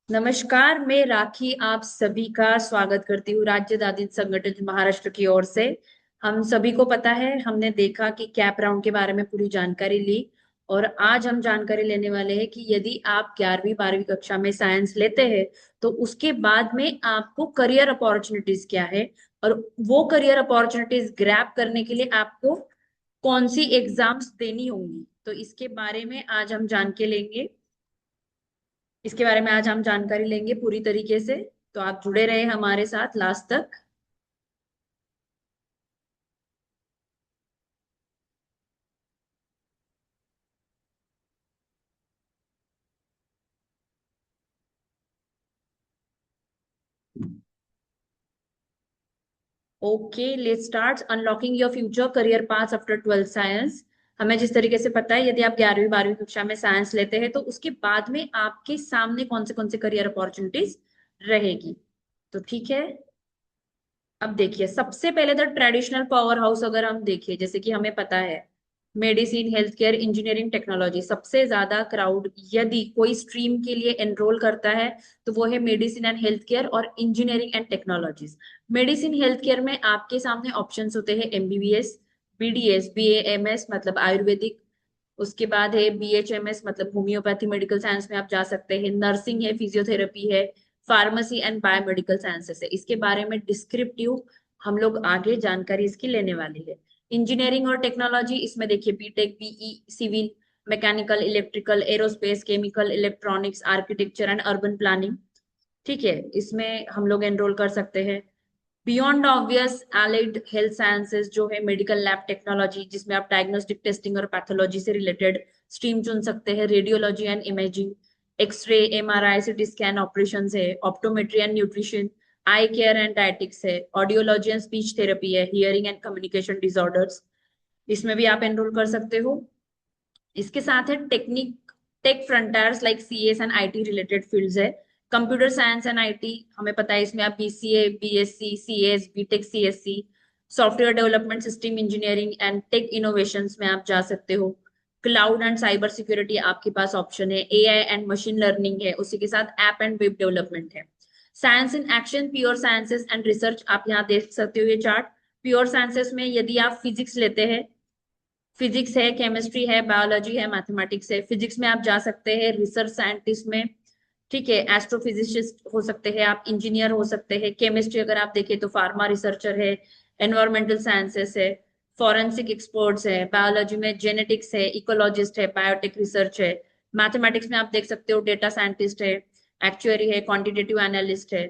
नमस्कार, मैं राखी आप सभी का स्वागत करती हूँ राज्य दादित संगठन महाराष्ट्र की ओर से। हम सभी को पता है, हमने देखा कि कैप राउंड के बारे में पूरी जानकारी ली। और आज हम जानकारी लेने वाले हैं कि यदि आप 11वीं 12वीं कक्षा में साइंस लेते हैं तो उसके बाद में आपको करियर अपॉर्चुनिटीज क्या है, और वो करियर अपॉर्चुनिटीज ग्रैब करने के लिए आपको कौन सी एग्जाम्स देनी होंगी, तो इसके बारे में आज हम जान के लेंगे। इसके बारे में आज हम जानकारी लेंगे पूरी तरीके से। तो आप जुड़े रहे हमारे साथ लास्ट तक। Okay, let's start unlocking your future career path after 12th science. हमें जिस तरीके से पता है, यदि आप 11वीं 12वीं कक्षा में साइंस लेते हैं तो उसके बाद में आपके सामने कौन से करियर अपॉर्चुनिटीज रहेगी। तो ठीक है, अब देखिए, सबसे पहले तो ट्रेडिशनल पावर हाउस अगर हम देखिए, जैसे कि हमें पता है medicine, health care, engineering, technology, सबसे ज्यादा क्राउड यदि कोई स्ट्रीम के लिए एनरोल करता है तो वो है मेडिसिन एंड हेल्थ केयर और engineering and technologies. Medicine health care में आपके सामने ऑप्शंस होते हैं एमबीबीएस, बीडीएस, बीएएमएस मतलब आयुर्वेदिक, उसके बाद है बीएचएमएस मतलब होम्योपैथी मेडिकल साइंस में आप जा सकते हैं, नर्सिंग है, फिजियोथेरेपी है, फार्मेसी एंड बायोमेडिकल साइंसेस है। इसके बारे में डिस्क्रिप्टिव हम लोग आगे जानकारी इसकी लेने वाली है। इंजीनियरिंग और टेक्नोलॉजी, इसमें देखिए BTech, BE, civil, mechanical, electrical, aerospace, chemical, electronics, architecture and urban planning. ठीक है, इसमें हम लोग एनरोल कर सकते हैं। Beyond obvious allied health sciences जो है मेडिकल लैब टेक्नोलॉजी, जिसमें आप डायग्नोस्टिक टेस्टिंग और पैथोलॉजी से रिलेटेड स्ट्रीम चुन सकते हैं। Radiology and imaging, X-ray, MRI, CT scan operation है, optometry and nutrition, eye care and dietetics है, ऑडियोलॉजी एंड स्पीच थेरेपी है, हियरिंग एंड कम्युनिकेशन डिसऑर्डर्स, इसमें भी आप एनरोल कर सकते हो। इसके साथ है technique, tech frontiers like CS and IT related fields है। कंप्यूटर साइंस एंड आईटी, हमें पता है इसमें आप बीसीए, बीएससी, सीएस, बीटेक, सीएससी, software development, system engineering and tech innovations में आप जा सकते हो। क्लाउड एंड साइबर सिक्योरिटी आपके पास ऑप्शन है, एआई एंड मशीन लर्निंग है, उसी के साथ ऐप एंड वेब डेवलपमेंट है। Science in action, pure sciences and research, आप यहाँ देख सकते हो ये चार्ट। प्योर साइंसेस में यदि आप फिजिक्स लेते हैं, फिजिक्स है, केमिस्ट्री है, बायोलॉजी है, मैथमेटिक्स है। फिजिक्स में आप जा सकते हैं रिसर्च साइंटिस्ट में, ठीक है, एस्ट्रोफिजिसिस्ट हो सकते हैं आप, इंजीनियर हो सकते हैं। केमिस्ट्री अगर आप देखें तो फार्मा रिसर्चर है, एनवायरमेंटल साइंसेस है, फॉरेंसिक एक्सपर्ट्स है, बायोलॉजी में जेनेटिक्स है, इकोलॉजिस्ट है, बायोटेक रिसर्च है। मैथमेटिक्स में आप देख सकते हो डेटा साइंटिस्ट है, एक्चुअरी है, क्वांटिटेटिव एनालिस्ट है।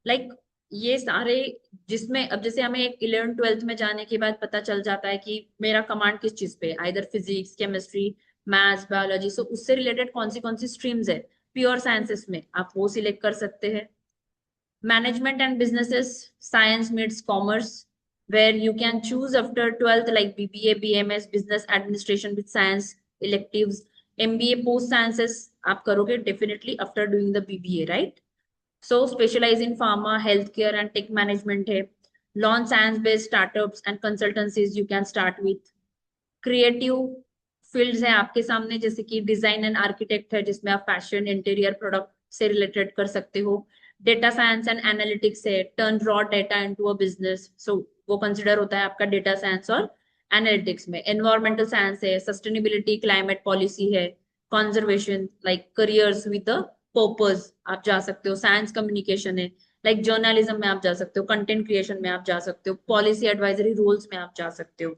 लाइक ये सारे, जिसमें अब जैसे हमें एक 11 12th में जाने के बाद पता चल जाता है कि मेरा कमांड किस चीज पे, either physics, chemistry, maths, biology, so उससे रिलेटेड कौन सी स्ट्रीम्स है प्योर साइंसेस में, आप वो सिलेक्ट कर सकते हैं। Management and businesses, science meets commerce, where you can choose after 12th like BBA, BMS, business administration with science electives, MBA, post sciences आप करोगे definitely after doing the BBA, right. So specialize in pharma, healthcare and tech management है। Launch science-based startups and consultancies you can start with। Creative fields है आपके सामने, जैसे कि design and architect है, जिसमें आप फैशन, इंटीरियर, प्रोडक्ट से रिलेटेड कर सकते हो। डेटा साइंस एंड एनालिटिक्स है, turn raw data into a business, so वो कंसिडर होता है आपका डेटा साइंस और एनालिटिक्स में। एनवायरमेंटल साइंस है, सस्टेनेबिलिटी, क्लाइमेट पॉलिसी है, conservation, like careers with a purpose आप जा सकते हो। साइंस कम्युनिकेशन है, लाइक जर्नलिज्म में आप जा सकते हो, कंटेंट क्रिएशन में आप जा सकते हो, पॉलिसी एडवाइजरी रोल्स में आप जा सकते हो।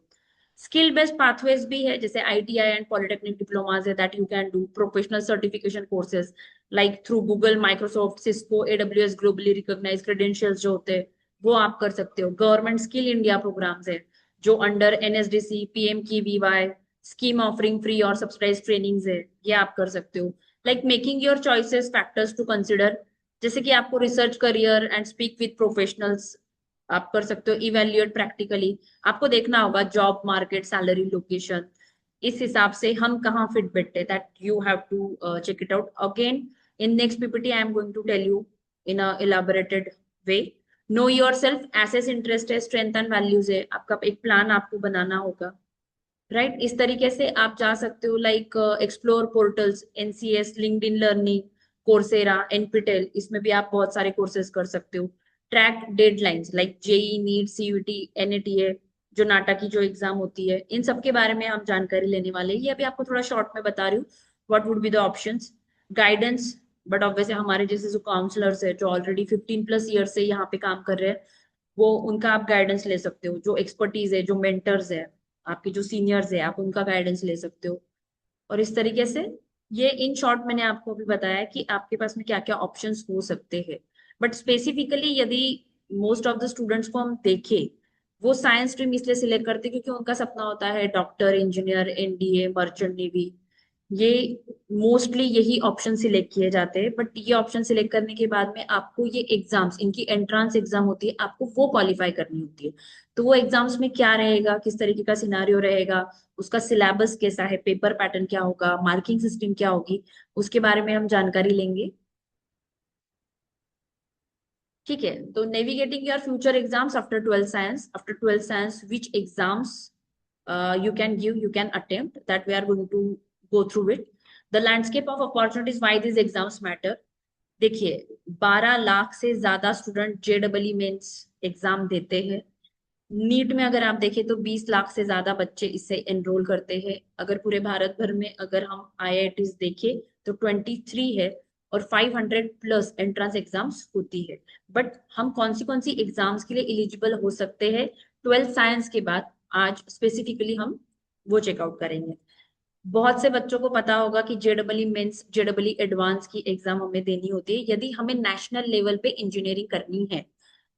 स्किल बेस्ड पाथवेज भी है, जैसे आईटीआई एंड पॉलिटेक्निक डिप्लोमास है that you can do. Professional certification courses like through Google, Microsoft, Cisco, AWS, globally recognise credentials जो होते हैं वो आप कर सकते हो। गवर्नमेंट स्किल इंडिया प्रोग्राम्स है जो under NSDC, PM K VY scheme offering free और सब्सिडाइज ट्रेनिंग्स है, ये आप कर सकते हो। Like making your choices factors to consider, जैसे कि आपको research career and speak with professionals आप कर सकते हो। इवेल्युएट प्रैक्टिकली, आपको देखना होगा जॉब मार्केट, सैलरी, लोकेशन, इस हिसाब से हम कहाँ फिट बैठते हैं, that you have to check it out again. In next PPT I am going to tell you in a elaborated way. Know yourself, assess interest है, strength and values है, आपका एक प्लान आपको बनाना होगा, right. इस तरीके से आप जा सकते हो। Like explore portals, NCS, LinkedIn learning, Coursera, NPTEL, इसमें भी आप बहुत सारे कोर्सेज कर सकते हो। Track deadlines like JEE, NEET, CUET, NATA, जो नाटा की जो एग्जाम होती है, इन सब के बारे में हम जानकारी लेने वाले हैं। ये अभी आपको थोड़ा शॉर्ट में बता रही हूँ, what would be the options. Guidance, but obviously हमारे जैसे जो काउंसलर्स है, जो ऑलरेडी 15+ ईयर से यहाँ पे काम कर रहे हैं, वो उनका आप गाइडेंस ले सकते हो। जो एक्सपर्टीज है, जो मेंटर्स है, आपके जो सीनियर्स है, आप उनका गाइडेंस ले सकते हो। और इस तरीके से, ये इन शॉर्ट मैंने आपको अभी बताया कि आपके पास में क्या क्या ऑप्शंस हो सकते हैं। बट स्पेसिफिकली यदि मोस्ट ऑफ द स्टूडेंट्स को हम देखें, वो साइंस स्ट्रीम इसलिए सिलेक्ट करते हैं क्योंकि उनका सपना होता है doctor, engineer, NDA, merchant navy. ये मोस्टली यही ऑप्शन सिलेक्ट किए जाते हैं। बट ये ऑप्शन सिलेक्ट करने के बाद में आपको ये एग्जाम्स, इनकी एंट्रेंस एग्जाम होती है, आपको वो क्वालिफाई करनी होती है। तो वो एग्जाम्स में क्या रहेगा, किस तरीके का सिनारियो रहेगा, उसका सिलेबस कैसा है, पेपर पैटर्न क्या होगा, मार्किंग सिस्टम क्या होगी, उसके बारे में हम जानकारी लेंगे। ठीक है, तो navigating your future exams after 12th science, after 12th science which exams you can give, you can attempt, that we are going to go through it. The landscape of opportunities, why these exams matter. देखिए, 12 लाख से ज्यादा student जेडबलई mains exam देते हैं। NEET में अगर आप देखें तो 20 लाख से ज्यादा बच्चे इससे एनरोल करते हैं। अगर पूरे भारत भर में अगर हम आईआईटीज देखें तो 23 है, और 500+ एंट्रेंस एग्जाम्स होती है। बट हम कौन सी एग्जाम्स के लिए एलिजिबल हो सकते हैं 12th साइंस के बाद, आज स्पेसिफिकली हम वो चेकआउट करेंगे। बहुत से बच्चों को पता होगा कि जेडबलई मेंस, जेडबलई एडवांस की एग्जाम हमें देनी होती है यदि हमें नेशनल लेवल पे इंजीनियरिंग करनी है।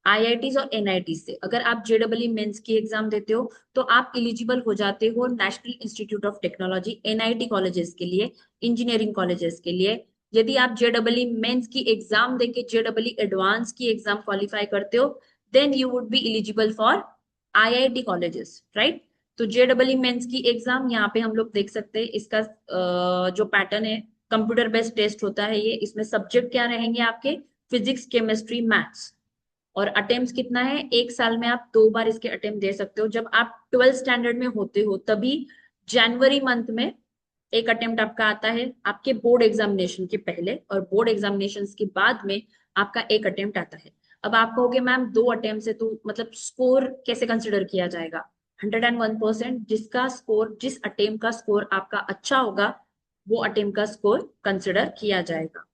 आईआईटीज और एनआईटी से अगर आप जेडबलई मेंस की एग्जाम देते हो तो आप एलिजिबल हो जाते हो national institute of technology, NIT colleges के लिए, इंजीनियरिंग कॉलेजेस के लिए। यदि आप जेडबलई मेंस की एग्जाम देके जेडबलई एडवांस की एग्जाम क्वालिफाई करते हो, then you would be eligible for IIT colleges, right. तो जेडबलई मेंस की एग्जाम यहाँ पे हम लोग देख सकते हैं। इसका जो पैटर्न है, कंप्यूटर बेस्ड टेस्ट होता है ये। इसमें सब्जेक्ट क्या रहेंगे आपके, फिजिक्स, केमिस्ट्री, मैथ्स। और अटेम्प्ट कितना है, एक साल में आप 2 बार इसके अटेम्प्ट दे सकते हो। जब आप 12th स्टैंडर्ड में होते हो तभी जनवरी मंथ में एक अटेम्प्ट आपका आता है, आपके बोर्ड एग्जामिनेशन के पहले, और बोर्ड एग्जामिनेशन के बाद में आपका एक अटेम्प्ट आता है। अब आप कहोगे मैम 2 अटेम्प्ट से तो मतलब स्कोर कैसे कंसिडर किया जाएगा। 101%, जिसका स्कोर, जिस अटेम्प्ट का स्कोर आपका अच्छा होगा, वो अटेम्प्ट का स्कोर कंसिडर किया जाएगा।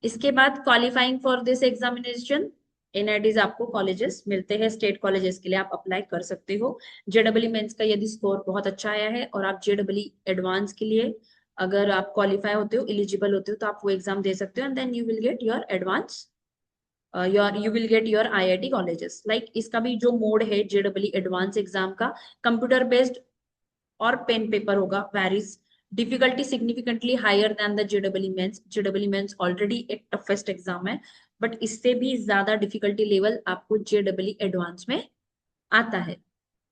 इसके बाद qualifying for this examination, NITs आपको कॉलेजेस मिलते हैं, स्टेट कॉलेजेस के लिए आप अप्लाई कर सकते हो। जेडबलई मेंस का यदि स्कोर बहुत अच्छा आया है और आप जेडबलई एडवांस के लिए अगर आप क्वालिफाई होते हो, एलिजिबल होते हो, तो आप वो एग्जाम दे सकते हो, and then you will get your advance, you will get your IIT colleges. Like इसका भी जो मोड है जेडबलई एडवांस एग्जाम का, कंप्यूटर बेस्ड और पेन पेपर होगा, varies. Difficulty significantly higher than the जेडबलई mains. जेडबलई mains already एक टफेस्ट एग्जाम है, but इससे भी ज्यादा डिफिकल्टी लेवल आपको जेडबलई एडवांस में आता है।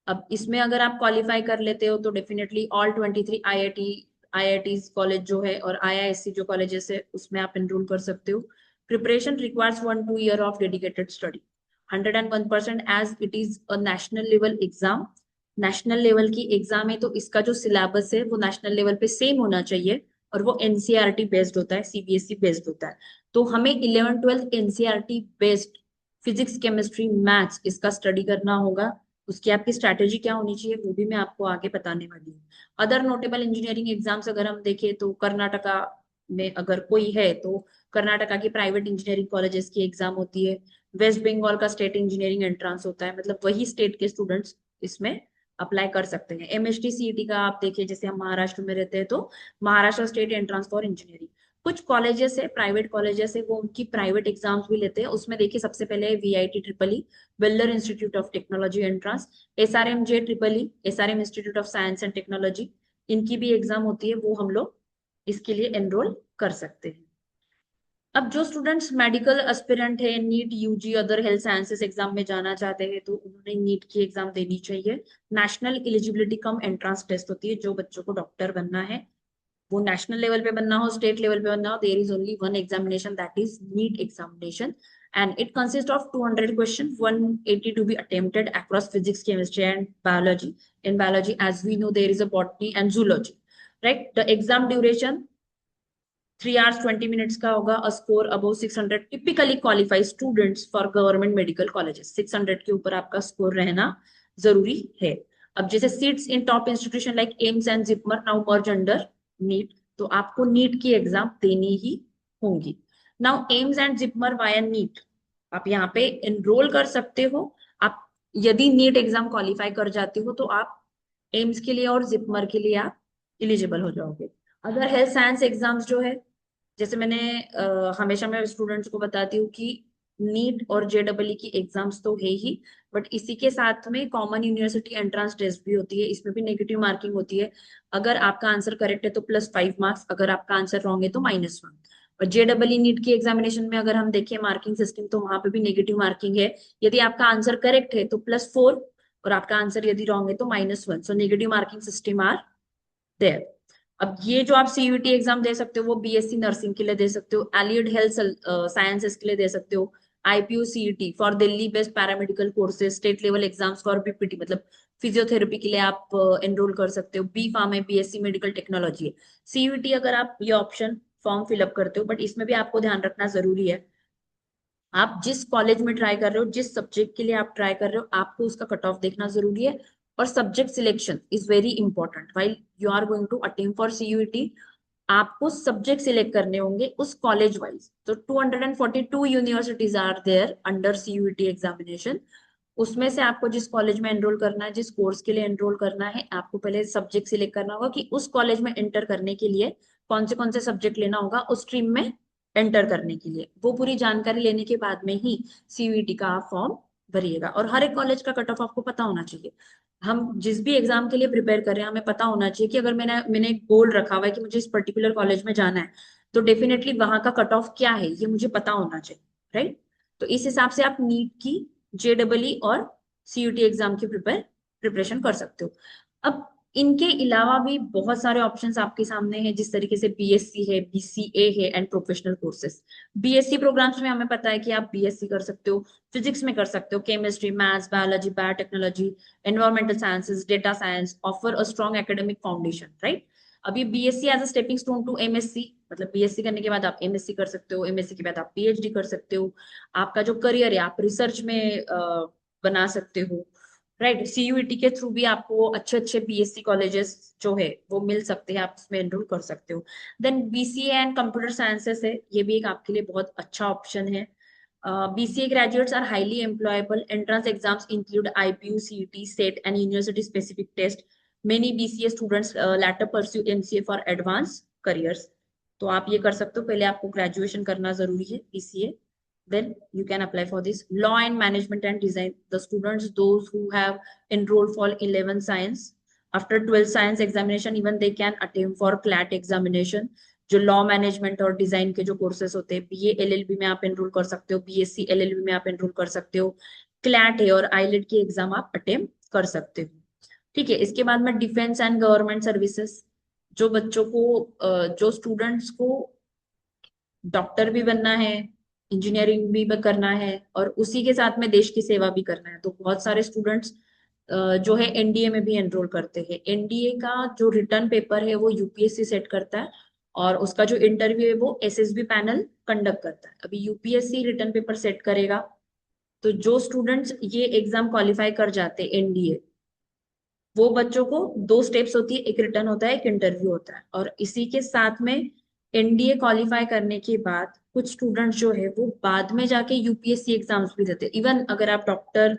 अब इसमें अगर आप क्वालिफाई कर लेते हो तो डेफिनेटली ऑल 23 आईआईटी कॉलेज जो है और आईआईएससी जो कॉलेजेस है उसमें आप एनरोल कर सकते हो। Preparation requires 1-2 year of dedicated study, 101%, as it is a national level exam. National level की एग्जाम है तो इसका जो सिलेबस है वो नेशनल लेवल पे सेम होना चाहिए, और वो एनसीईआरटी बेस्ड होता है, सीबीएसई बेस्ड होता है। तो हमें 11th-12th NCERT based physics, chemistry, maths इसका स्टडी करना होगा। उसकी आपकी स्ट्रैटेजी क्या होनी चाहिए वो भी मैं आपको आगे बताने वाली हूँ। अदर नोटेबल इंजीनियरिंग एग्जाम्स अगर हम देखें तो कर्नाटका में अगर कोई है तो कर्नाटका की प्राइवेट इंजीनियरिंग कॉलेजेस की एग्जाम होती है। वेस्ट बंगाल का स्टेट इंजीनियरिंग एंट्रेंस होता है, मतलब वही स्टेट के स्टूडेंट्स इसमें अप्लाई कर सकते हैं। एमएचटी सीईटी का आप देखिए, जैसे हम महाराष्ट्र में रहते हैं तो Maharashtra state entrance for engineering. कुछ कॉलेजेस है, प्राइवेट कॉलेजेस है, वो उनकी प्राइवेट एग्जाम्स भी लेते हैं। उसमें देखिए सबसे पहले है VIT triple E, valour institute of technology entrance, SRM J triple E, SRM institute of science and technology, इनकी भी एग्जाम होती है, वो हम लोग इसके लिए एनरोल कर सकते हैं। अब जो स्टूडेंट्स मेडिकल एस्पिरेंट है, NEET, UG, other health sciences exam में जाना चाहते हैं तो उन्होंने नीट की एग्जाम देनी चाहिए। National eligibility cum entrance test होती है। जो बच्चों को डॉक्टर बनना है, वो नेशनल लेवल पे बनना हो, स्टेट लेवल पे बनना हो, there is only one examination, that is NEET examination, and it consists of 200 questions, 180 to be attempted across physics, chemistry, and biology. In biology, as we know, there is a botany and zoology, right? The exam duration 3 hours 20 minutes का होगा। A score above 600 typically qualified students for government medical colleges. 600 के ऊपर आपका score रहना जरूरी है। अब जैसे seats in top institution like AIIMS and JIPMER now merge under NEET, तो आपको नीट की एग्जाम देनी ही होंगी। Now AIIMS and JIPMER via NEET, आप यहाँ पे एनरोल कर सकते हो। आप यदि नीट एग्जाम क्वालिफाई कर जाते हो तो आप एम्स के लिए और जिपमर के लिए आप एलिजिबल हो जाओगे। अगर हेल्थ साइंस एग्जाम्स जो है, जैसे मैंने हमेशा मैं स्टूडेंट्स को बताती हूँ कि नीट और जेडब्ल्यू की एग्जाम्स तो है ही, बट इसी के साथ में कॉमन यूनिवर्सिटी एंट्रेंस टेस्ट भी होती है, इसमें भी नेगेटिव मार्किंग होती है। अगर आपका आंसर करेक्ट है तो +5 मार्क्स, अगर आपका आंसर रॉन्ग है तो -1। और जेडब्ल्यू नीट की एग्जामिनेशन में अगर हम देखें मार्किंग सिस्टम, तो वहां पे भी नेगेटिव मार्किंग है। यदि आपका आंसर करेक्ट है तो +4, और आपका आंसर यदि रॉन्ग है तो -1। So negative marking system are there. अब ये जो आप सीयूटी एग्जाम दे सकते हो वो बीएससी नर्सिंग के लिए दे सकते हो, एलियड हेल्थ साइंसेस के लिए दे सकते हो, IPU CET for Delhi based paramedical courses, state level exams for BPT मतलब फिजियोथेरेपी के लिए आप एनरोल कर सकते हो। बी फार्म है, बीएससी मेडिकल टेक्नोलॉजी है। सीयूटी अगर आप ये ऑप्शन फॉर्म फिलअप करते हो, बट इसमें भी आपको ध्यान रखना जरूरी है, आप जिस कॉलेज में ट्राई कर रहे हो, जिस सब्जेक्ट के लिए आप ट्राई कर रहे हो, आपको उसका कट ऑफ देखना जरूरी है। और subject selection is very important while you are going to attempt for CUET. आपको सब्जेक्ट सिलेक्ट करने होंगे उस कॉलेज वाइज। तो 242 universities are there under CUET examination. उसमें से आपको जिस कॉलेज में एनरोल करना है, जिस कोर्स के लिए एनरोल करना है, आपको पहले सब्जेक्ट सिलेक्ट करना होगा कि उस कॉलेज में एंटर करने के लिए कौन से सब्जेक्ट लेना होगा उस स्ट्रीम में एंटर करने के लिए। वो पूरी जानकारी लेने के बाद में ही सीयूईटी का आप फॉर्म भरिएगा। और हर एक कॉलेज का कट ऑफ आपको पता होना चाहिए। हम जिस भी एग्जाम के लिए प्रिपेयर कर रहे हैं, हमें पता होना चाहिए कि अगर मैंने एक गोल रखा हुआ है कि मुझे इस पर्टिकुलर कॉलेज में जाना है, तो डेफिनेटली वहां का कट ऑफ क्या है ये मुझे पता होना चाहिए, राइट। तो इस हिसाब से आप नीट की, जेडब्ल्यू और सीयूटी एग्जाम की प्रिपरेशन कर सकते हो। अब इनके अलावा भी बहुत सारे ऑप्शंस आपके सामने हैं, जिस तरीके से बीएससी है, बीसीए है and professional courses. BSc programmes में हमें पता है कि आप बीएससी कर सकते हो, फिजिक्स में कर सकते हो, chemistry, maths, biology, biotechnology, environmental sciences, data science offer a strong academic foundation, right. अब ये BSc as a stepping stone to MSc, मतलब बीएससी करने के बाद आप एमएससी कर सकते हो, एमएससी के बाद आप पीएचडी कर सकते हो। आपका जो करियर है आप रिसर्च में बना सकते हो, राइट। सीयूईटी के थ्रू भी आपको अच्छे अच्छे बीएससी कॉलेजेस जो है वो मिल सकते हैं, आप उसमें एनरोल कर सकते हो। Then BCA and computer sciences है, ये भी एक आपके लिए बहुत अच्छा ऑप्शन है। BCA graduates are highly employable. Entrance exams include IPU, CET, SET, and university-specific test. Many BCA students later pursue MCA for advanced careers. तो आप ये कर सकते हो, पहले आपको ग्रेजुएशन करना जरूरी है BCA, then you can apply for this. Law and management and design. The students, those who have enrolled for 11 science, after 12 science examination, even they can attempt for CLAT examination. जो law management और design के जो courses होते हैं, BA LLB में आप enrol कर सकते हो, बीएससी एलएलबी में आप एनरोल कर सकते हो। क्लैट है और आईलेट की एग्जाम आप अटेम्प्ट कर सकते हो, ठीक है। इसके बाद में डिफेंस एंड गवर्नमेंट सर्विसेज, जो बच्चों को जो स्टूडेंट्स को डॉक्टर भी बनना है, इंजीनियरिंग भी करना है और उसी के साथ में देश की सेवा भी करना है, तो बहुत सारे स्टूडेंट्स जो है एनडीए में भी एनरोल करते हैं। एनडीए का जो रिटर्न पेपर है वो यूपीएससी सेट करता है, और उसका जो इंटरव्यू है वो एसएसबी पैनल कंडक्ट करता है। अभी यूपीएससी रिटर्न पेपर सेट करेगा, तो जो स्टूडेंट्स ये एग्जाम क्वालिफाई कर जाते हैं एनडीए, वो बच्चों को 2 स्टेप्स होती है, एक रिटर्न होता है, एक इंटरव्यू होता है। और इसी के साथ में एनडीए क्वालिफाई करने के बाद कुछ स्टूडेंट्स जो है वो बाद में जाके यूपीएससी एग्जाम्स भी देते हैं। इवन अगर आप डॉक्टर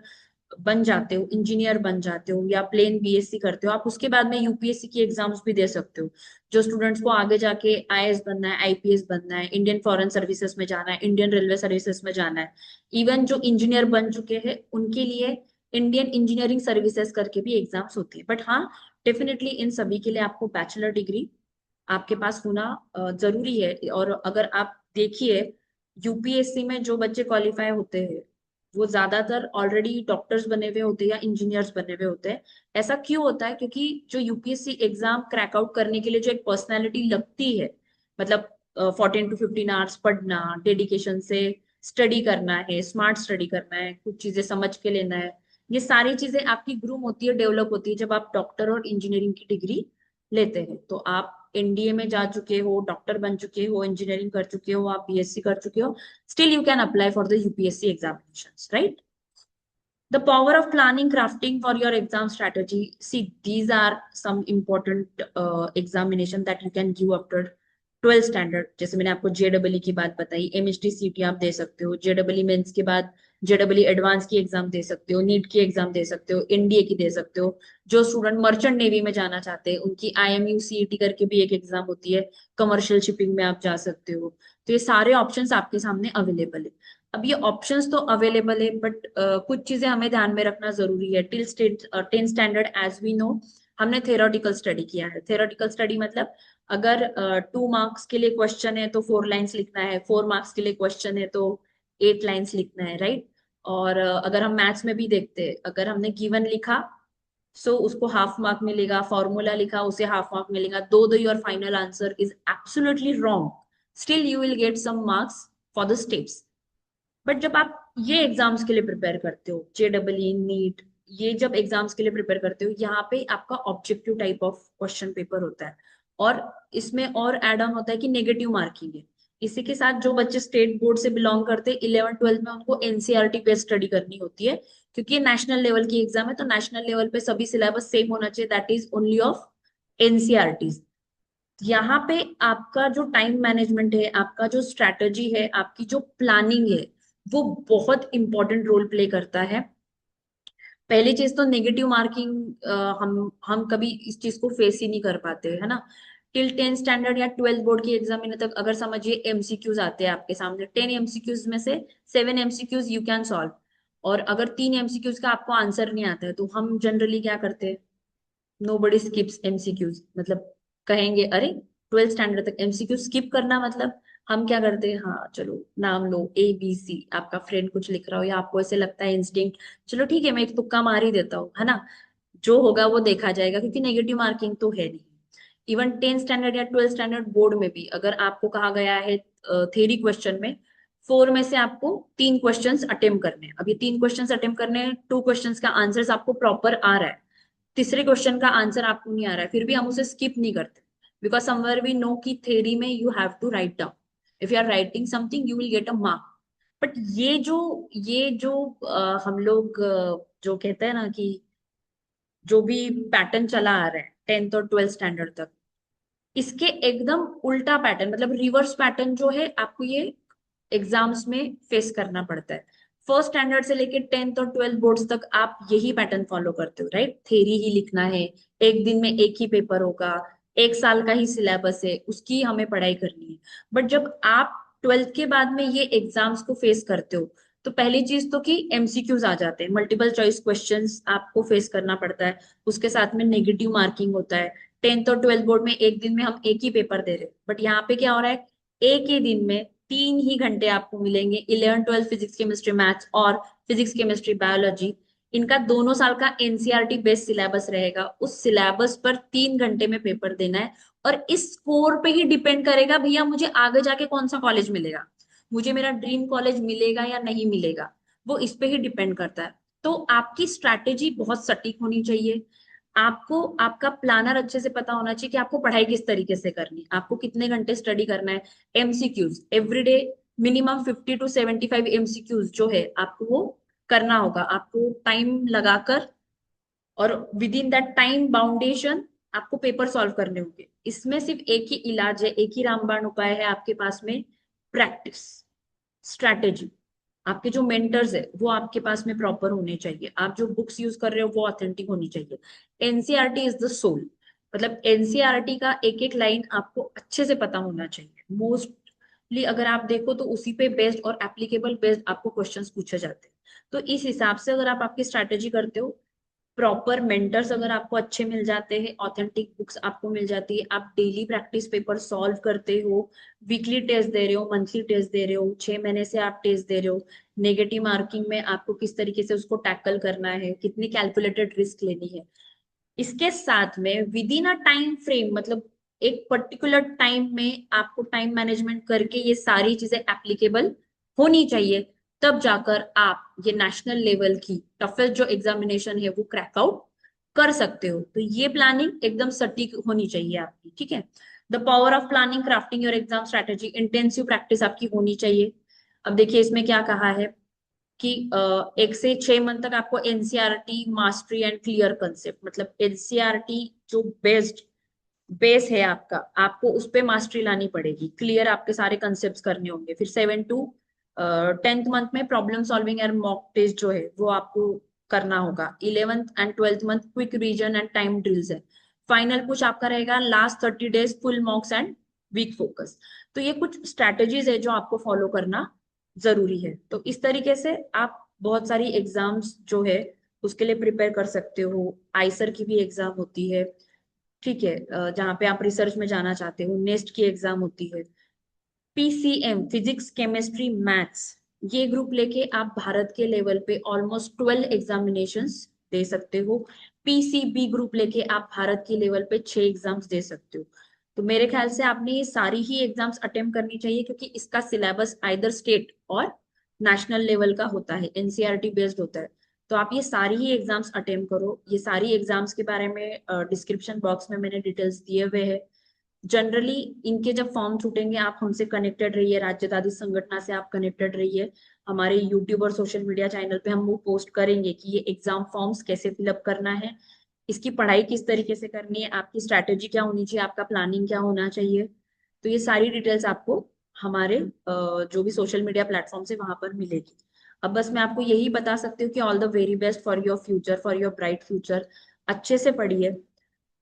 बन जाते हो, इंजीनियर बन जाते हो या प्लेन बीएससी करते हो, आप उसके बाद में यूपीएससी की एग्जाम्स भी दे सकते हो। जो स्टूडेंट्स को आगे जाके आईएएस बनना है, आईपीएस बनना है, इंडियन फॉरेन सर्विसेज में जाना है, इंडियन रेलवे सर्विसेज में जाना है, इवन जो इंजीनियर बन चुके हैं उनके लिए इंडियन इंजीनियरिंग सर्विसेज करके भी एग्जाम्स होती है। बट हाँ, डेफिनेटली इन सभी के लिए आपको बैचलर डिग्री आपके पास होना जरूरी है। और अगर आप देखिए यूपीएससी में जो बच्चे क्वालिफाई होते हैं वो ज्यादातर ऑलरेडी डॉक्टर्स बने हुए होते हैं या इंजीनियर्स बने हुए होते हैं। ऐसा क्यों होता है? क्योंकि जो यूपीएससी एग्जाम क्रैक आउट करने के लिए जो एक पर्सनैलिटी लगती है, मतलब 14 to 15 आवर्स पढ़ना, डेडिकेशन से स्टडी करना है, स्मार्ट स्टडी करना है, कुछ चीजें समझ के लेना है, ये सारी चीजें आपकी ग्रूम होती है, डेवलप होती है जब आप डॉक्टर और इंजीनियरिंग की डिग्री लेते हैं। तो आप एनडीए में जा चुके हो, डॉक्टर बन चुके हो, इंजीनियरिंग कर चुके हो, आप बीएससी कर चुके हो, still you can apply for the UPSC examinations, right? The power of planning, crafting for your exam strategy. See, these are some important examination that you can give after 12th standard. जैसे मैंने आपको JW की बात बताई, MHT सीटी आप दे सकते हो, जेडब्ल्यू मेंस के बाद जेडब्ल्यू एडवांस की एग्जाम दे सकते हो, नीट की एग्जाम दे सकते हो, एनडीए की दे सकते हो। जो स्टूडेंट मर्चेंट नेवी में जाना चाहते हैं उनकी आईएमयू सीईटी करके भी एक एग्जाम होती है, कमर्शियल शिपिंग में आप जा सकते हो। तो ये सारे ऑप्शंस आपके सामने अवेलेबल है। अब ये ऑप्शंस तो अवेलेबल है, बट कुछ चीजें हमें ध्यान में रखना जरूरी है। Till state 10 standard as we know, हमने थेरोटिकल स्टडी किया है। थेरोटिकल स्टडी मतलब अगर 2 मार्क्स के लिए क्वेश्चन है तो 4 लाइन्स लिखना है, 4 मार्क्स के लिए क्वेश्चन है तो 8 लाइन्स लिखना है, राइट? और अगर हम मैथ्स में भी देखते हैं, अगर हमने गिवन लिखा सो उसको हाफ मार्क मिलेगा, फॉर्मूला लिखा उसे हाफ मार्क मिलेगा, though though your final answer is absolutely wrong, still you will get some marks for the steps. But जब आप ये एग्जाम्स के लिए प्रिपेयर करते हो, जेडब्ल्यू नीट, ये जब एग्जाम्स के लिए प्रिपेयर करते हो, यहाँ पे आपका objective type of question paper होता है। और इसमें और एड ऑन होता है कि नेगेटिव मार्किंग है। इसी के साथ जो बच्चे स्टेट बोर्ड से बिलोंग करते हैं, 11th 12th में उनको एनसीईआरटी पे स्टडी करनी होती है, क्योंकि ये नेशनल लेवल की एग्जाम है। तो नेशनल लेवल पे सभी सिलेबस सेम होना चाहिए, that is only of NCERT. यहाँ पे आपका जो टाइम मैनेजमेंट है, आपका जो स्ट्रैटेजी है, आपकी जो प्लानिंग है, वो बहुत इंपॉर्टेंट रोल प्ले करता है। पहली चीज तो नेगेटिव मार्किंग, हम कभी इस चीज को फेस ही नहीं कर पाते, है ना? टिल 10 स्टैंडर्ड या 12th बोर्ड की एग्जाम में तक अगर समझिए एमसीक्यूज आते हैं आपके सामने, 10 एमसीक्यूज में से 7 एमसीक्यूज यू कैन सॉल्व। और अगर 3 एमसीक्यूज का आपको आंसर नहीं आता है तो हम जनरली क्या करते हैं? नो बडी स्किप्स एमसीक्यूज। मतलब कहेंगे अरे 12th स्टैंडर्ड तक एमसीक्यू स्किप करना, मतलब हम क्या करते हैं? हाँ चलो नाम लो ABC, आपका फ्रेंड कुछ लिख रहा हो या आपको ऐसे लगता है इंस्टिंक्ट, चलो ठीक है मैं एक तुक्का मार ही देता हूँ, है ना? जो होगा वो देखा जाएगा, क्योंकि नेगेटिव मार्किंग तो है नहीं। इवन 10 स्टैंडर्ड या 12th स्टैंडर्ड बोर्ड में भी अगर आपको कहा गया है थ्योरी क्वेश्चन में 4 में से आपको 3 क्वेश्चंस अटेम्प्ट करने हैं, अब ये 3 क्वेश्चंस अटेम्प्ट करने हैं, 2 क्वेश्चंस का आंसर्स आपको प्रॉपर आ रहा है, तीसरे क्वेश्चन का आंसर आपको नहीं आ रहा है, फिर भी हम उसे स्किप नहीं करते, बिकॉज समवेयर वी नो कि थ्योरी में you have to write down, if you are writing something you will get a mark. But ये जो हम लोग जो कहते हैं ना कि जो भी पैटर्न चला आ रहा है 10th और 12th स्टैंडर्ड तक, इसके एकदम उल्टा पैटर्न, मतलब रिवर्स पैटर्न जो है, आपको ये एग्जाम्स में फेस करना पड़ता है। फर्स्ट स्टैंडर्ड से लेके 10th और 12th बोर्ड्स तक आप यही पैटर्न फॉलो करते हो, राइट? थ्योरी ही लिखना है, एक दिन में एक ही पेपर होगा, 1 साल का ही सिलेबस है, उसकी हमें पढ़ाई करनी है। बट जब आप 12th के बाद में ये एग्जाम्स को फेस करते हो, तो पहली चीज तो कि एमसीक्यूज आ जाते हैं, मल्टीपल चॉइस क्वेश्चंस आपको फेस करना पड़ता है, उसके साथ में नेगेटिव मार्किंग होता है। 10th और 12th बोर्ड में एक दिन में हम एक ही पेपर दे रहे हैं, बट यहाँ पे क्या हो रहा है? एक ही दिन में 3 ही घंटे आपको मिलेंगे, 11 12 फिजिक्स केमिस्ट्री मैथ्स और फिजिक्स केमिस्ट्री बायोलॉजी, इनका दोनों साल का एनसीईआरटी बेस्ड सिलेबस रहेगा, उस सिलेबस पर 3 घंटे में पेपर देना है। और इस स्कोर पे ही डिपेंड करेगा भैया मुझे आगे जाके कौन सा कॉलेज मिलेगा, मुझे मेरा ड्रीम कॉलेज मिलेगा या नहीं मिलेगा, वो इस पे ही डिपेंड करता है। तो आपकी स्ट्रैटेजी बहुत सटीक होनी चाहिए, आपको आपका प्लानर अच्छे से पता होना चाहिए कि आपको पढ़ाई किस तरीके से करनी है, आपको कितने घंटे स्टडी करना है। MCQs everyday minimum 50 to 75 MCQs जो है आपको वो करना होगा, आपको टाइम लगाकर, और विद इन दैट टाइम बाउंडेशन आपको पेपर सॉल्व करने होंगे। इसमें सिर्फ एक ही इलाज है, एक ही रामबाण उपाय है आपके पास में, प्रैक्टिस, स्ट्रैटेजी। आपके जो मेंटर्स है वो आपके पास में प्रॉपर होने चाहिए, आप जो बुक्स यूज कर रहे हो वो ऑथेंटिक होनी चाहिए। एनसीईआरटी इज द सोल, मतलब एनसीईआरटी का एक एक लाइन आपको अच्छे से पता होना चाहिए। मोस्टली अगर आप देखो तो उसी पे बेस्ड और एप्लीकेबल बेस्ड आपको क्वेश्चंस पूछे जाते हैं। तो इस हिसाब से अगर आप आपकी स्ट्रैटेजी करते हो, प्रॉपर मेंटर्स अगर आपको अच्छे मिल जाते हैं, ऑथेंटिक बुक्स आपको मिल जाती है, आप डेली प्रैक्टिस पेपर सॉल्व करते हो, वीकली टेस्ट दे रहे हो, मंथली टेस्ट दे रहे हो, 6 महीने से आप टेस्ट दे रहे हो, नेगेटिव मार्किंग में आपको किस तरीके से उसको टैकल करना है, कितनी कैलकुलेटेड रिस्क लेनी है, इसके साथ में with in a time frame, मतलब एक पर्टिकुलर टाइम में आपको टाइम मैनेजमेंट करके ये सारी चीजें एप्लीकेबल होनी चाहिए, तब जाकर आप ये नेशनल लेवल की टफेस्ट जो एग्जामिनेशन है वो क्रैक आउट कर सकते हो। तो ये प्लानिंग एकदम सटीक होनी चाहिए आपकी, ठीक है? The power of planning crafting your exam strategy, intensive practice आपकी होनी चाहिए। अब देखिए इसमें क्या कहा है कि 1 से 6 मंथ तक आपको NCERT mastery and clear concept, मतलब एनसीईआरटी जो बेस है आपका, आपको उस पे मास्टरी लानी पड़ेगी, क्लियर आपके सारे कंसेप्ट करने होंगे। फिर 7 to 10th मंथ में problem solving and mock test जो है वो आपको करना होगा। 11th and 12th month quick revision and time drills है। फाइनल कुछ आपका रहेगा last 30 days full mocks and weak focus. तो ये कुछ स्ट्रैटेजीज है जो आपको फॉलो करना जरूरी है। तो इस तरीके से आप बहुत सारी एग्जाम्स जो है उसके लिए प्रिपेयर कर सकते हो। आईसर की भी एग्जाम होती है, ठीक है, जहाँ पे आप रिसर्च में जाना चाहते हो। नेस्ट की एग्जाम होती है। पीसीएम फिजिक्स केमिस्ट्री मैथ्स, ये ग्रुप लेके आप भारत के लेवल पे ऑलमोस्ट 12 एग्जामिनेशंस दे सकते हो। पीसीबी ग्रुप लेके आप भारत के लेवल पे 6 एग्जाम्स दे सकते हो। तो मेरे ख्याल से आपने ये सारी ही एग्जाम्स अटेम्प्ट करनी चाहिए, क्योंकि इसका सिलेबस आइदर स्टेट और नेशनल लेवल का होता है, एनसीईआरटी बेस्ड होता है। तो आप ये सारी ही एग्जाम्स अटेम्प्ट करो। ये सारी एग्जाम्स के बारे में डिस्क्रिप्शन बॉक्स में मैंने डिटेल्स दिए हुए हैं। जनरली इनके जब फॉर्म छूटेंगे आप हमसे कनेक्टेड रहिए, राज्यदादी संगठन से आप कनेक्टेड रहिए। हमारे यूट्यूब और सोशल मीडिया चैनल पे हम वो पोस्ट करेंगे कि ये एग्जाम फॉर्म्स कैसे फिलअप करना है, इसकी पढ़ाई किस तरीके से करनी है, आपकी स्ट्रैटेजी क्या होनी चाहिए, आपका प्लानिंग क्या होना चाहिए। तो ये सारी डिटेल्स आपको हमारे जो भी सोशल मीडिया प्लेटफॉर्म है वहां पर मिलेगी। अब बस मैं आपको यही बता सकती हूँ कि all the very best for your future, for your bright future. अच्छे से पढ़िए।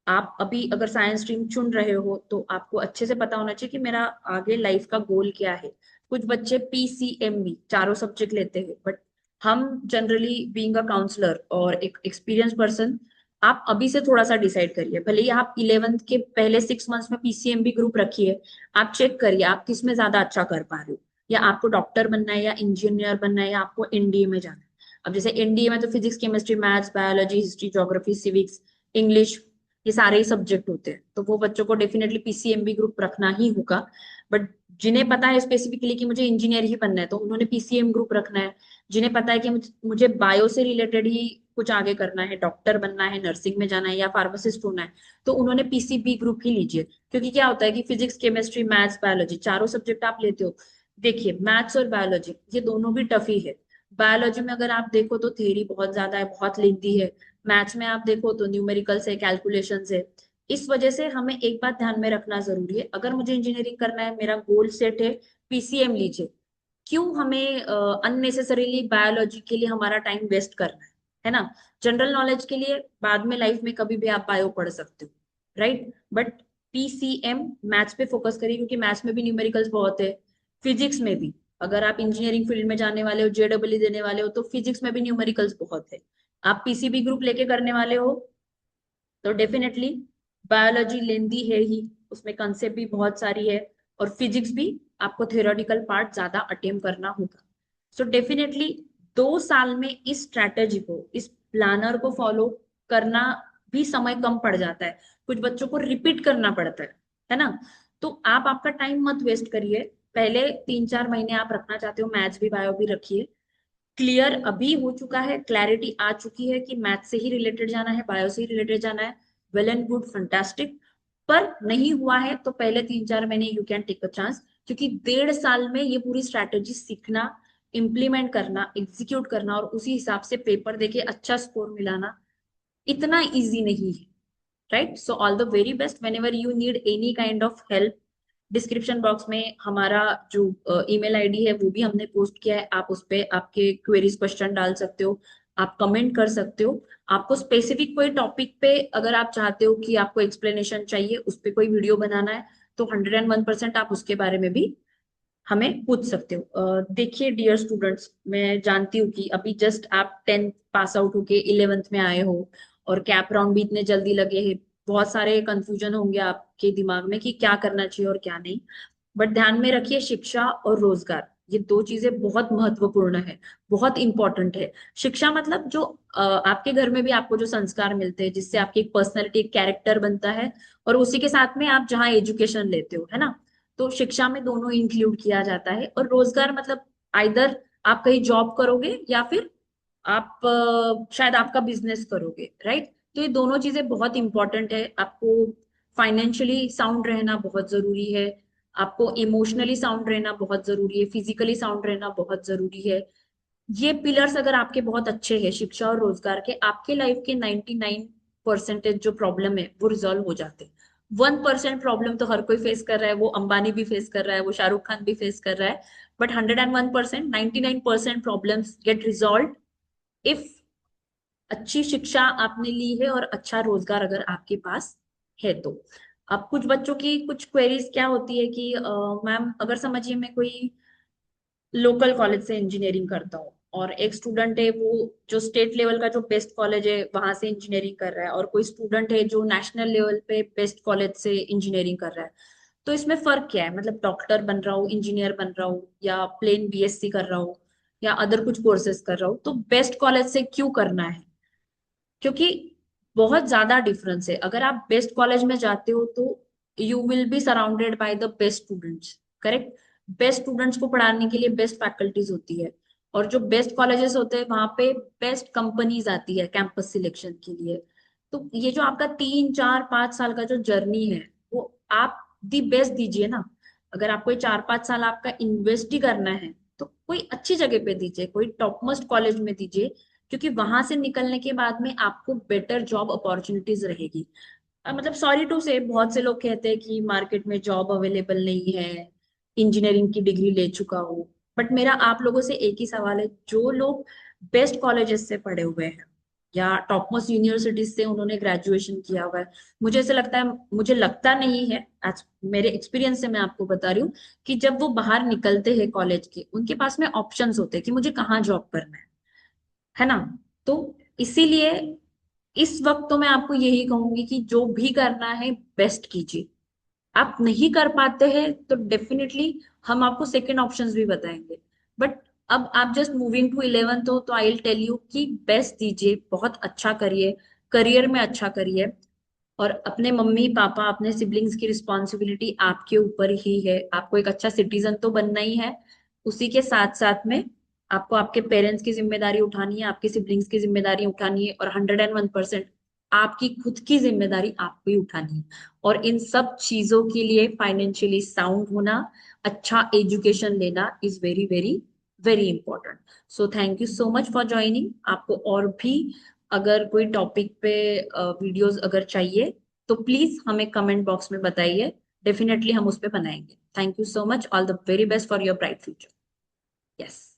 आप अभी अगर साइंस स्ट्रीम चुन रहे हो तो आपको अच्छे से पता होना चाहिए कि मेरा आगे लाइफ का गोल क्या है। कुछ बच्चे पीसीएम भी चारों सब्जेक्ट लेते हैं, बट हम जनरली बीइंग अ काउंसलर और एक एक्सपीरियंस पर्सन, आप अभी से थोड़ा सा डिसाइड करिए। भले ही आप 11th के पहले 6 मंथ्स में पीसीएम भी ग्रुप रखिए, आप चेक करिए आप किस में ज्यादा अच्छा कर पा रहे हो। या आपको डॉक्टर बनना है या इंजीनियर बनना है या आपको एनडीए में जाना है। अब जैसे एनडीए में तो physics chemistry maths biology history geography civics English, ये सारे ही सब्जेक्ट होते हैं। तो वो बच्चों को डेफिनेटली पीसीएमबी ग्रुप रखना ही होगा। बट जिन्हें पता है स्पेसिफिकली कि मुझे इंजीनियर ही बनना है तो उन्होंने पीसीएम ग्रुप रखना है। जिन्हें पता है कि मुझे बायो से रिलेटेड ही कुछ आगे करना है, डॉक्टर बनना है, नर्सिंग में जाना है या फार्मासिस्ट होना है, तो उन्होंने पीसीबी ग्रुप ही लीजिए। क्योंकि क्या होता है कि फिजिक्स केमिस्ट्री मैथ्स बायोलॉजी चारों सब्जेक्ट आप लेते हो। देखिए मैथ्स और बायोलॉजी ये दोनों भी टफ ही है। बायोलॉजी में अगर आप देखो तो थ्योरी बहुत ज्यादा है, बहुत लेंथी है। मैथ्स में आप देखो तो न्यूमेरिकल्स है, कैलकुलेशंस है। इस वजह से हमें एक बात ध्यान में रखना जरूरी है, अगर मुझे इंजीनियरिंग करना है, मेरा गोल सेट है, पीसीएम लीजिए। क्यों हमें अननेसेसरीली बायोलॉजी के लिए हमारा टाइम वेस्ट करना है ना। जनरल नॉलेज के लिए बाद में लाइफ में कभी भी आप बायो पढ़ सकते हो, राइट। बट पीसीएम मैथ्स पे फोकस करिए, क्योंकि मैथ्स में भी न्यूमेरिकल्स बहुत है। फिजिक्स में भी अगर आप इंजीनियरिंग फील्ड में जाने वाले हो, जेडब्ल्यू देने वाले हो, तो फिजिक्स में भी न्यूमेरिकल्स बहुत है। आप पीसीबी ग्रुप लेके करने वाले हो तो डेफिनेटली बायोलॉजी लेंदी है ही, उसमें कंसेप्ट भी बहुत सारी है। और फिजिक्स भी आपको थ्योरेटिकल पार्ट ज्यादा अटेम्प्ट करना होगा। सो डेफिनेटली 2 साल में इस स्ट्रैटेजी को, इस प्लानर को फॉलो करना भी समय कम पड़ जाता है। कुछ बच्चों को रिपीट करना पड़ता है ना। तो आप आपका टाइम मत वेस्ट करिए। पहले 3-4 महीने आप रखना चाहते हो मैथ्स भी बायो भी रखिए। क्लियर अभी हो चुका है, क्लैरिटी आ चुकी है कि मैथ से ही रिलेटेड जाना है, बायो से ही रिलेटेड जाना है, वेल एंड गुड फंटास्टिक। पर नहीं हुआ है तो पहले 3-4 महीने you can take a chance, क्योंकि 1.5 साल में ये पूरी स्ट्रैटेजी सीखना, इम्प्लीमेंट करना, एग्जीक्यूट करना और उसी हिसाब से पेपर देके अच्छा स्कोर मिलाना इतना इजी नहीं है, right. So all the very best when ever you need any kind of help. Description box में हमारा जो ईमेल आईडी है वो भी हमने पोस्ट किया है, आप उस पे आपके क्वेरीज क्वेश्चन डाल सकते हो, आप कमेंट कर सकते हो। आपको स्पेसिफिक कोई टॉपिक पे अगर आप चाहते हो कि आपको एक्सप्लेनेशन चाहिए, उस पे कोई वीडियो बनाना है, तो 101% आप उसके बारे में भी हमें पूछ सकते हो। देखिए डियर स्टूडेंट्स, मैं जानती हूँ कि अभी जस्ट आप 10th पास आउट होके 11th में आए हो और कैप राउंड भी इतने जल्दी लगे हैं। बहुत सारे कंफ्यूजन होंगे आपके दिमाग में कि क्या करना चाहिए और क्या नहीं। बट ध्यान में रखिए शिक्षा और रोजगार ये दो चीजें बहुत महत्वपूर्ण है, बहुत इंपॉर्टेंट है। शिक्षा मतलब जो आपके घर में भी आपको जो संस्कार मिलते हैं, जिससे आपकी एक पर्सनैलिटी एक कैरेक्टर बनता है, और उसी के साथ में आप जहाँ एजुकेशन लेते हो, है ना। तो शिक्षा में दोनों इंक्लूड किया जाता है। और रोजगार मतलब आइदर आप कहीं जॉब करोगे या फिर आप शायद आपका बिजनेस करोगे, राइट। तो ये दोनों चीजें बहुत इंपॉर्टेंट है। आपको फाइनेंशियली साउंड रहना बहुत जरूरी है, आपको इमोशनली साउंड रहना बहुत जरूरी है, फिजिकली साउंड रहना बहुत जरूरी है। ये पिलर्स अगर आपके बहुत अच्छे हैं शिक्षा और रोजगार के, आपके लाइफ के 99% जो प्रॉब्लम है वो रिजॉल्व हो जाते हैं। 1% प्रॉब्लम तो हर कोई फेस कर रहा है, वो अंबानी भी फेस कर रहा है, वो शाहरुख खान भी फेस कर रहा है। But 101%, 99% problems get resolve if अच्छी शिक्षा आपने ली है और अच्छा रोजगार अगर आपके पास है तो। अब कुछ बच्चों की कुछ क्वेरीज क्या होती है कि मैम अगर समझिए मैं कोई लोकल कॉलेज से इंजीनियरिंग करता हूँ, और एक स्टूडेंट है वो जो स्टेट लेवल का जो बेस्ट कॉलेज है वहां से इंजीनियरिंग कर रहा है, और कोई स्टूडेंट है जो नेशनल लेवल पे बेस्ट कॉलेज से इंजीनियरिंग कर रहा है, तो इसमें फर्क क्या है? मतलब डॉक्टर बन रहा हूँ, इंजीनियर बन रहा हूँ, या प्लेन बीएससी कर रहा हूँ, या अदर कुछ कोर्सेज कर रहा हूँ, तो बेस्ट कॉलेज से क्यों करना है? क्योंकि बहुत ज्यादा डिफरेंस है। अगर आप बेस्ट कॉलेज में जाते हो तो you will be surrounded by the best students, correct? Best students को पढ़ाने के लिए बेस्ट फैकल्टीज होती है, और जो बेस्ट कॉलेजेस होते हैं वहां पे बेस्ट कंपनीज आती है कैंपस सिलेक्शन के लिए। तो ये जो आपका 3 4 5 साल का जो जर्नी है, वो आप दी बेस्ट दीजिए ना। अगर आपको ये 4 5 साल आपका इन्वेस्ट ही करना है, तो कोई अच्छी जगह पे दीजिए, कोई टॉप मोस्ट कॉलेज में दीजिए, क्योंकि वहां से निकलने के बाद में आपको बेटर जॉब अपॉर्चुनिटीज रहेगी। मतलब सॉरी टू से बहुत से लोग कहते हैं कि मार्केट में जॉब अवेलेबल नहीं है, इंजीनियरिंग की डिग्री ले चुका हूँ। बट मेरा आप लोगों से एक ही सवाल है, जो लोग बेस्ट कॉलेजेस से पढ़े हुए हैं या टॉप मोस्ट यूनिवर्सिटीज से उन्होंने ग्रेजुएशन किया हुआ है, मुझे ऐसा लगता है, मुझे लगता नहीं है, आज मेरे एक्सपीरियंस से मैं आपको बता रही हूँ कि जब वो बाहर निकलते हैं कॉलेज के, उनके पास में ऑप्शंस होते हैं कि मुझे कहाँ जॉब करना है ना? तो इसीलिए इस वक्त तो मैं आपको यही कहूंगी कि जो भी करना है बेस्ट कीजिए। आप नहीं कर पाते हैं तो डेफिनेटली हम आपको सेकंड ऑप्शंस भी बताएंगे। बट अब आप जस्ट मूविंग टू 11th हो, तो आई विल टेल यू कि बेस्ट दीजिए, बहुत अच्छा करिए, करियर में अच्छा करिए। और अपने मम्मी पापा अपने सिबलिंग्स की रिस्पॉन्सिबिलिटी आपके ऊपर ही है, आपको एक अच्छा सिटीजन तो बनना ही है, उसी के साथ साथ में आपको आपके पेरेंट्स की जिम्मेदारी उठानी है, आपके सिबलिंग्स की जिम्मेदारी उठानी है, और 101% आपकी खुद की जिम्मेदारी आपको ही उठानी है। और इन सब चीजों के लिए फाइनेंशियली साउंड होना, अच्छा एजुकेशन लेना is very very very important. So thank you so much for joining. आपको और भी अगर कोई टॉपिक पे वीडियोस अगर चाहिए तो प्लीज हमें कमेंट बॉक्स में बताइए, डेफिनेटली हम उस पे बनाएंगे। Thank you so much, all the very best for your bright future. Yes.